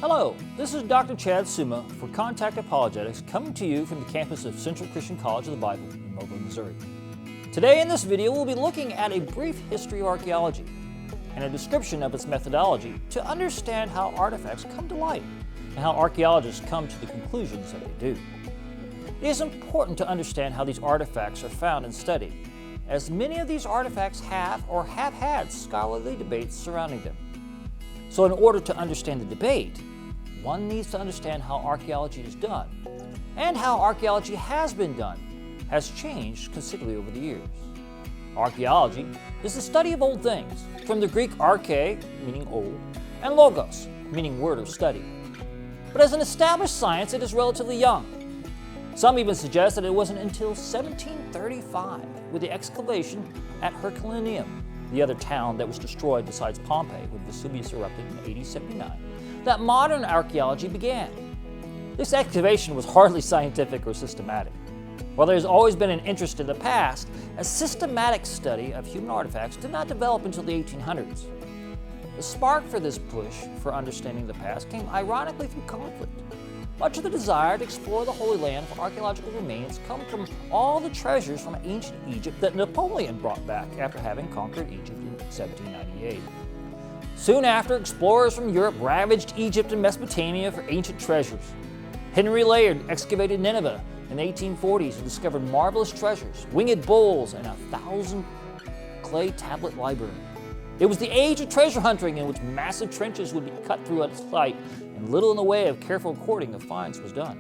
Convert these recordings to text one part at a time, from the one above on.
Hello, this is Dr. Chad Suma for Contact Apologetics, coming to you from the campus of Central Christian College of the Bible in Mobile, Missouri. Today in this video, we'll be looking at a brief history of archaeology and a description of its methodology to understand how artifacts come to light and how archaeologists come to the conclusions that they do. It is important to understand how these artifacts are found and studied, as many of these artifacts have or have had scholarly debates surrounding them. So in order to understand the debate, one needs to understand how archaeology is done, and how archaeology has been done has changed considerably over the years. Archaeology is the study of old things, from the Greek arche, meaning old, and logos, meaning word or study. But as an established science, it is relatively young. Some even suggest that it wasn't until 1735, with the excavation at Herculaneum, the other town that was destroyed besides Pompeii when Vesuvius erupted in AD 79, that modern archaeology began. This excavation was hardly scientific or systematic. While there has always been an interest in the past, a systematic study of human artifacts did not develop until the 1800s. The spark for this push for understanding the past came ironically through conflict. Much of the desire to explore the Holy Land for archaeological remains come from all the treasures from ancient Egypt that Napoleon brought back after having conquered Egypt in 1798. Soon after, explorers from Europe ravaged Egypt and Mesopotamia for ancient treasures. Henry Layard excavated Nineveh in the 1840s and discovered marvelous treasures, winged bulls, and a 1,000 clay tablet library. It was the age of treasure hunting, in which massive trenches would be cut through at sight, and little in the way of careful recording of finds was done.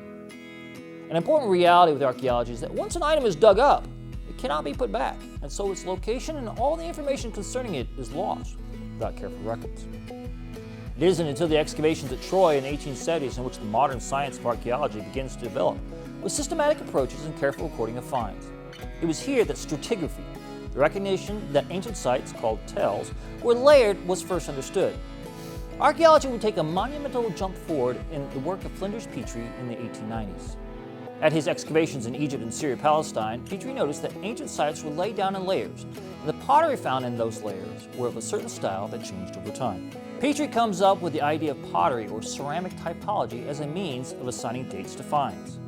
An important reality with archaeology is that once an item is dug up, it cannot be put back, and so its location and all the information concerning it is lost without careful records. It isn't until the excavations at Troy in the 1870s in which the modern science of archaeology begins to develop, with systematic approaches and careful recording of finds. It was here that stratigraphy, the recognition that ancient sites, called tells, were layered, was first understood. Archaeology would take a monumental jump forward in the work of Flinders Petrie in the 1890s. At his excavations in Egypt and Syria-Palestine, Petrie noticed that ancient sites were laid down in layers, and the pottery found in those layers were of a certain style that changed over time. Petrie comes up with the idea of pottery or ceramic typology as a means of assigning dates to finds.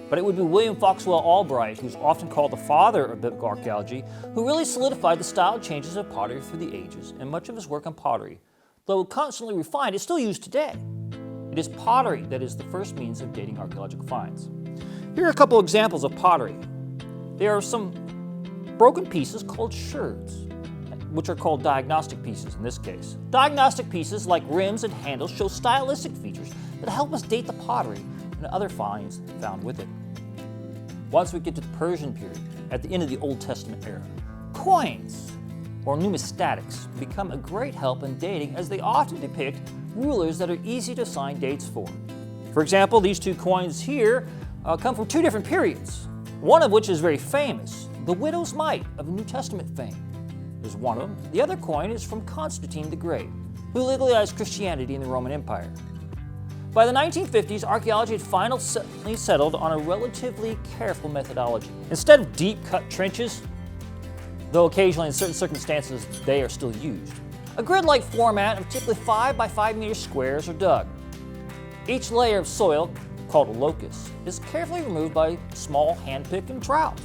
But it would be William Foxwell Albright, who's often called the father of biblical archaeology, who really solidified the style changes of pottery through the ages, and much of his work on pottery, though constantly refined, is still used today. It is pottery that is the first means of dating archaeological finds. Here are a couple examples of pottery. There are some broken pieces called sherds, which are called diagnostic pieces in this case. Diagnostic pieces like rims and handles show stylistic features that help us date the pottery and other finds found with it. Once we get to the Persian period, at the end of the Old Testament era, coins or numismatics become a great help in dating, as they often depict rulers that are easy to assign dates for. For example, these two coins here come from two different periods, one of which is very famous, the widow's mite of New Testament fame is one of them. The other coin is from Constantine the Great, who legalized Christianity in the Roman Empire. By the 1950s, archaeology had finally settled on a relatively careful methodology. Instead of deep-cut trenches, though occasionally in certain circumstances they are still used, a grid-like format of typically 5 by 5 meter squares are dug. Each layer of soil, called a locus, is carefully removed by small hand-pick and trowels,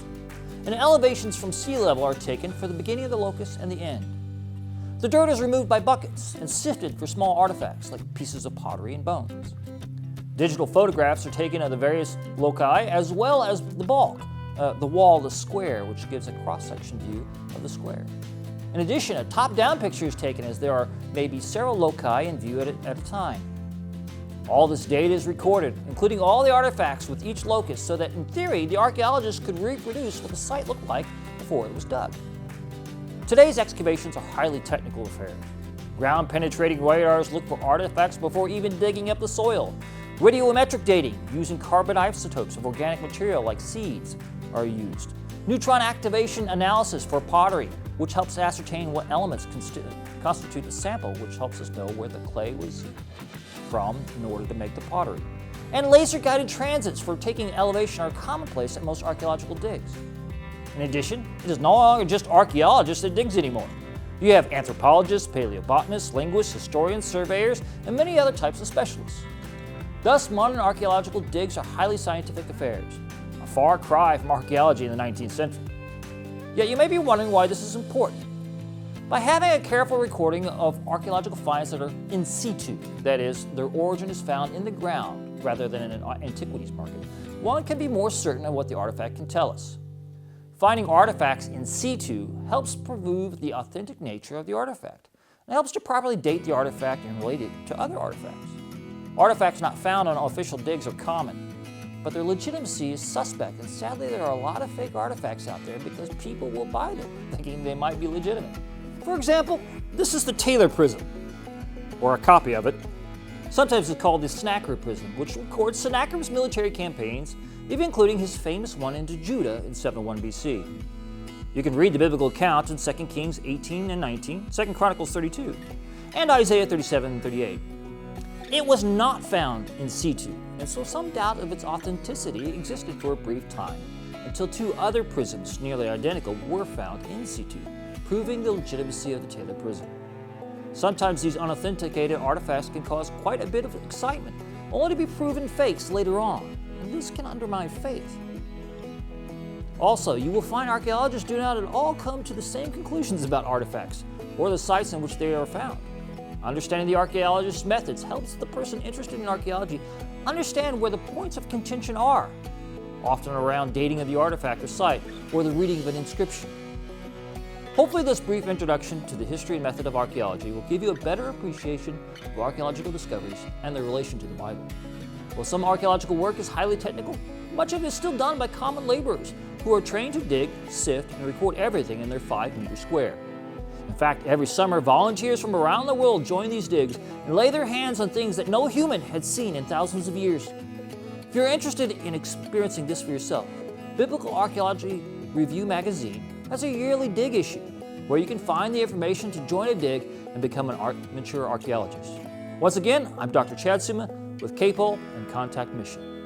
and elevations from sea level are taken for the beginning of the locus and the end. The dirt is removed by buckets and sifted for small artifacts like pieces of pottery and bones. Digital photographs are taken of the various loci as well as the bulk, the wall of the square, which gives a cross-section view of the square. In addition, a top-down picture is taken, as there are maybe several loci in view at a time. All this data is recorded, including all the artifacts with each locus, so that in theory the archaeologists could reproduce what the site looked like before it was dug. Today's excavations are highly technical affairs. Ground-penetrating radars look for artifacts before even digging up the soil. Radiometric dating, using carbon isotopes of organic material like seeds, are used. Neutron activation analysis for pottery, which helps ascertain what elements constitute the sample, which helps us know where the clay was from in order to make the pottery. And laser-guided transits for taking elevation are commonplace at most archaeological digs. In addition, it is no longer just archaeologists that digs anymore. You have anthropologists, paleobotanists, linguists, historians, surveyors, and many other types of specialists. Thus, modern archaeological digs are highly scientific affairs, a far cry from archaeology in the 19th century. Yet you may be wondering why this is important. By having a careful recording of archaeological finds that are in situ, that is, their origin is found in the ground rather than in an antiquities market, one can be more certain of what the artifact can tell us. Finding artifacts in situ helps prove the authentic nature of the artifact. It helps to properly date the artifact and relate it to other artifacts. Artifacts not found on official digs are common, but their legitimacy is suspect, and sadly there are a lot of fake artifacts out there because people will buy them, thinking they might be legitimate. For example, this is the Taylor Prism, or a copy of it. Sometimes it's called the Sennacherib Prism, which records Sennacherib's military campaigns, even including his famous one into Judah in 701 BC. You can read the biblical account in 2 Kings 18 and 19, 2 Chronicles 32, and Isaiah 37 and 38. It was not found in situ, and so some doubt of its authenticity existed for a brief time, until two other prisms, nearly identical, were found in situ, proving the legitimacy of the Taylor Prism. Sometimes these unauthenticated artifacts can cause quite a bit of excitement, only to be proven fakes later on, and this can undermine faith. Also, you will find archaeologists do not at all come to the same conclusions about artifacts or the sites in which they are found. Understanding the archaeologist's methods helps the person interested in archaeology understand where the points of contention are, often around dating of the artifact or site or the reading of an inscription. Hopefully this brief introduction to the history and method of archaeology will give you a better appreciation of archaeological discoveries and their relation to the Bible. While some archaeological work is highly technical, much of it is still done by common laborers who are trained to dig, sift, and record everything in their 5-meter square. In fact, every summer, volunteers from around the world join these digs and lay their hands on things that no human had seen in thousands of years. If you're interested in experiencing this for yourself, Biblical Archaeology Review magazine has a yearly dig issue where you can find the information to join a dig and become an mature archaeologist. Once again, I'm Dr. Chad Suma with KPOL and Contact Mission.